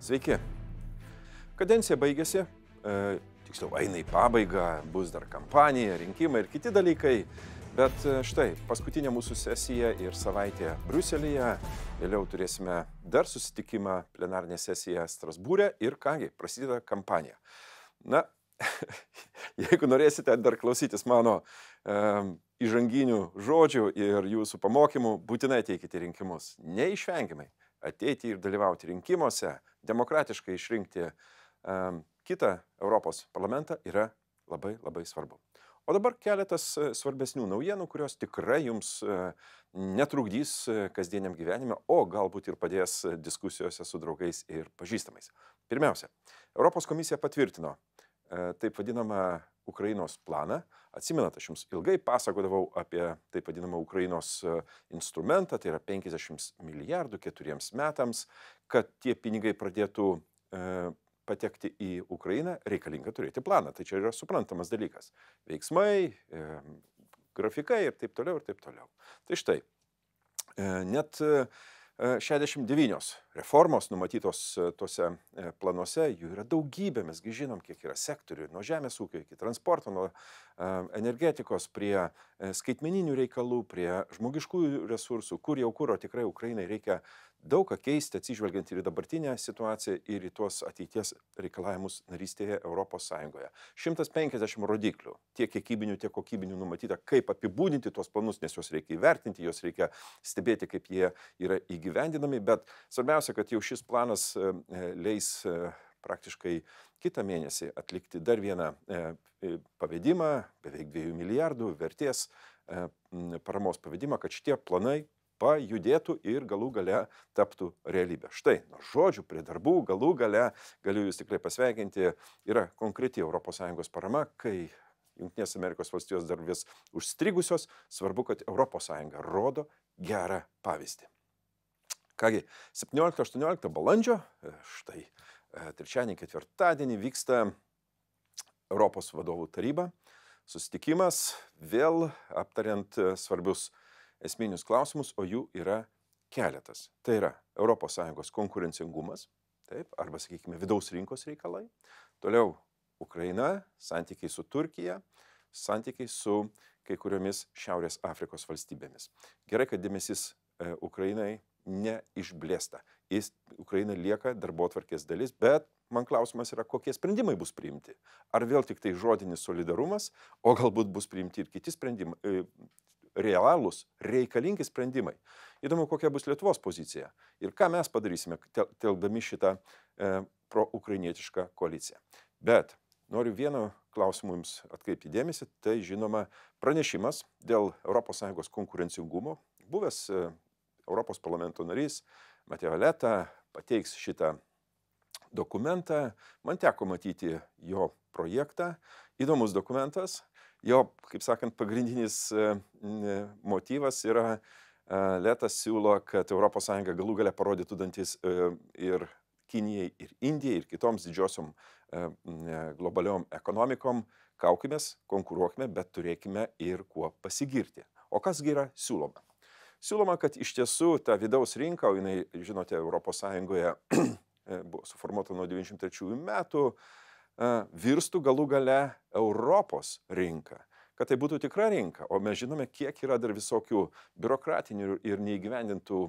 Sveiki. Kadencija baigėsi, tiksliau eina į pabaigą, bus dar kampanija, rinkimai ir kiti dalykai, bet štai paskutinė mūsų sesija ir savaitė Briuselyje, vėliau turėsime dar susitikimą, plenarinę sesiją Strasbūre ir kągi, prasideda kampanija. Na, jeigu norėsite dar klausytis mano įžanginių žodžių ir jūsų pamokymų, būtinai ateikite į rinkimus. Neišvengiamai ateiti ir dalyvauti rinkimuose, demokratiškai išrinkti kitą Europos parlamentą yra labai svarbu. O dabar keletas svarbesnių naujienų, kurios tikrai jums netrukdys kasdieniam gyvenime, o galbūt ir padės diskusijose su draugais ir pažįstamais. Pirmiausia, Europos komisija patvirtino taip vadinamą Ukrainos planą. Atsimenat, aš jums ilgai pasakodavau apie taip vadinamą Ukrainos instrumentą, tai yra 50 milijardų 4 metams, kad tie pinigai pradėtų patekti į Ukrainą, reikalinga turėti planą. Tai čia yra suprantamas dalykas. Veiksmai, grafikai ir taip toliau, ir taip toliau. Tai štai, net 69 reformos numatytos tuose planuose, jų yra daugybė, mesgi žinom, kiek yra sektorių, nuo žemės ūkio iki transporto, nuo energetikos prie skaitmeninių reikalų, prie žmogiškųjų resursų, kur tikrai Ukrainai reikia daug ką keisti, atsižvelgiant ir į dabartinę situaciją, ir į tuos ateities reikalavimus narystėje Europos Sąjungoje. 150 rodiklių, tiek kiekybinių, tiek kokybinių numatyta, kaip apibūdinti tuos planus, nes juos reikia įvertinti, juos reikia stebėti, kaip jie yra įgyvendinami, bet svarbiausia, kad jau šis planas leis praktiškai kitą mėnesį atlikti dar vieną pavedimą, beveik 2 milijardų vertės paramos pavedimą, kad šitie planai pajudėtų ir galų gale taptų realybę. Štai, nuo žodžių prie darbų, galų gale, galiu jūs tikrai pasveikinti, yra konkreti ES parama, kai Jungtinės Amerikos valstijos dar vis užstrigusios, svarbu, kad ES rodo gerą pavyzdį. Kągi, 17-18 balandžio, štai trečiadienį, ketvirtadienį vyksta Europos vadovų taryba, susitikimas, vėl aptariant svarbius esminius klausimus, o jų yra keletas. Tai yra ES konkurencingumas, taip, arba, sakykime, vidaus rinkos reikalai. Toliau Ukraina, santykiai su Turkija, santykiai su kai kuriomis Šiaurės Afrikos valstybėmis. Gerai, kad dėmesys Ukrainai neišblėsta. Ukraina lieka darbotvarkės dalis, bet man klausimas yra, kokie sprendimai bus priimti. Ar vėl tik tai žodinis solidarumas, o galbūt bus priimti ir kiti sprendimai, realūs, reikalingi sprendimai. Įdomu, kokia bus Lietuvos pozicija ir ką mes padarysime, telkdami šitą pro-ukrainietišką koaliciją. Bet noriu vieno klausimų jums atkreipti dėmesį, tai žinoma pranešimas dėl ES konkurencingumo. Buvęs Europos parlamento narys Mateo Leta pateiks šitą dokumentą. Man teko matyti jo projektą. Įdomus dokumentas. Jo, kaip sakant, pagrindinis motyvas yra, Letas siūlo, kad ES galų gale parodytų dantis ir Kinijai, ir Indijai, ir kitoms didžiosiom globaliom ekonomikom. Kaukimės, konkuruokime, bet turėkime ir kuo pasigirti. O kasgi yra siūloma? Siūloma, kad iš tiesų ta vidaus rinka, o jinai, žinote, ES buvo suformuota nuo 93 metų, virstų galų gale Europos rinką, kad tai būtų tikra rinka, o mes žinome, kiek yra dar visokių biurokratinių ir neįgyvendintų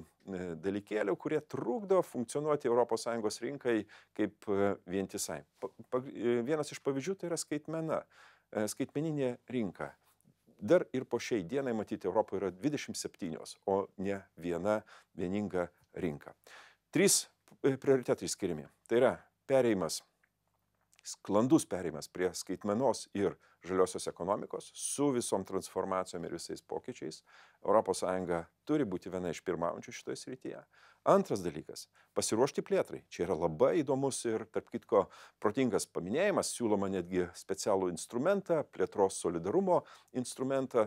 dalykėlių, kurie trukdo funkcionuoti ES rinkai kaip vientisai. Vienas iš pavyzdžių tai yra skaitmeninė rinka. Dar ir po šiai dienai, matyti, Europoje yra 27, o ne vieninga rinka. 3 prioritetai skiriami. Tai yra sklandus perėjimas prie skaitmenos ir žaliosios ekonomikos su visom transformacijom ir visais pokyčiais. ES turi būti viena iš pirmaujančių šitoje srityje. Antras dalykas – pasiruošti plėtrai. Čia yra labai įdomus ir, tarp kitko, protingas paminėjimas, siūloma netgi specialų instrumentą, plėtros solidarumo instrumentą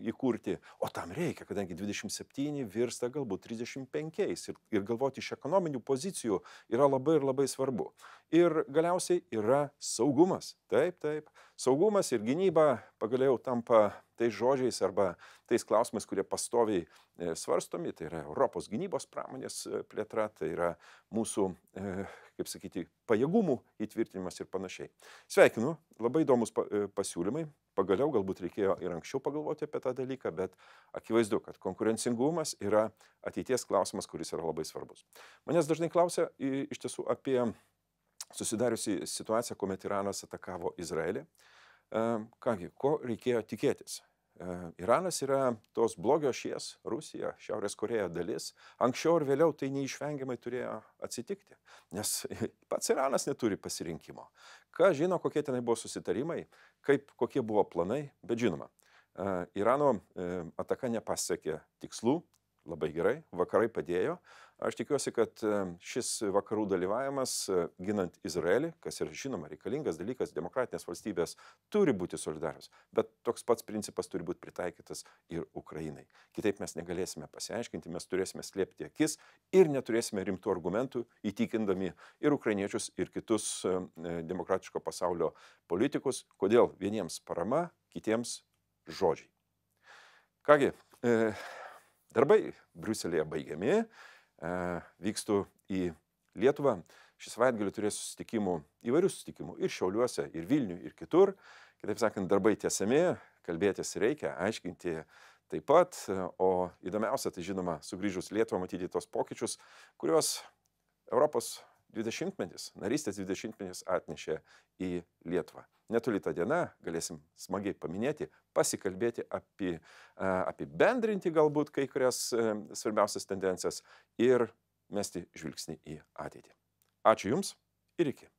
įkurti. O tam reikia, kadangi 27 virsta galbūt 35 ir galvoti iš ekonominių pozicijų yra labai svarbu. Ir galiausiai yra saugumas. Taip. saugumas ir gynyba pagaliau tampa tais žodžiais arba tais klausimais, kurie pastoviai svarstomi. Tai yra Europos gynybos pramonės plėtra, tai yra mūsų, kaip sakyti, pajėgumų įtvirtinimas ir panašiai. Sveikinu, labai įdomus pasiūlymai. Pagaliau galbūt reikėjo ir anksčiau pagalvoti apie tą dalyką, bet akivaizdu, kad konkurencingumas yra ateities klausimas, kuris yra labai svarbus. Manęs dažnai klausia iš tiesų apie susidariusi situaciją, kuomet Iranas atakavo Izraelį. Kągi, ko reikėjo tikėtis? Iranas yra tos blogio ašies, Rusija, Šiaurės Koreja dalis. Anksčiau ir vėliau tai neišvengiamai turėjo atsitikti, nes pats Iranas neturi pasirinkimo. Ką žino, kokie tenai buvo susitarimai, kokie buvo planai, bet žinoma, Irano ataka nepasiekė tikslų, labai gerai, vakarai padėjo. Aš tikiuosi, kad šis vakarų dalyvavimas ginant Izraelį, kas yra žinoma reikalingas dalykas, demokratinės valstybės turi būti solidarios, bet toks pats principas turi būti pritaikytas ir Ukrainai. Kitaip mes negalėsime pasiaiškinti, mes turėsime slėpti akis ir neturėsime rimtų argumentų įtikindami ir ukrainiečius, ir kitus demokratiško pasaulio politikus, kodėl vieniems parama, kitiems žodžiai. Kągi, darbai Briuselėje baigiami. Vykstu į Lietuvą. Šį savaitgalį turėsiu susitikimų, įvairių susitikimų ir Šiauliuose, ir Vilniuje, ir kitur. Kitaip sakant, darbai tęsiami, kalbėtis reikia, aiškinti taip pat. O įdomiausia, tai žinoma, sugrįžus Lietuvą matyti tos pokyčius, kuriuos Europos 20-metis, narystės 20-metis atnešė į Lietuvą. Netoli tą dieną galėsim smagiai paminėti, pasikalbėti, apibendrinti galbūt kai kurias svarbiausias tendencijas ir mesti žvilgsnį į ateitį. Ačiū Jums ir iki.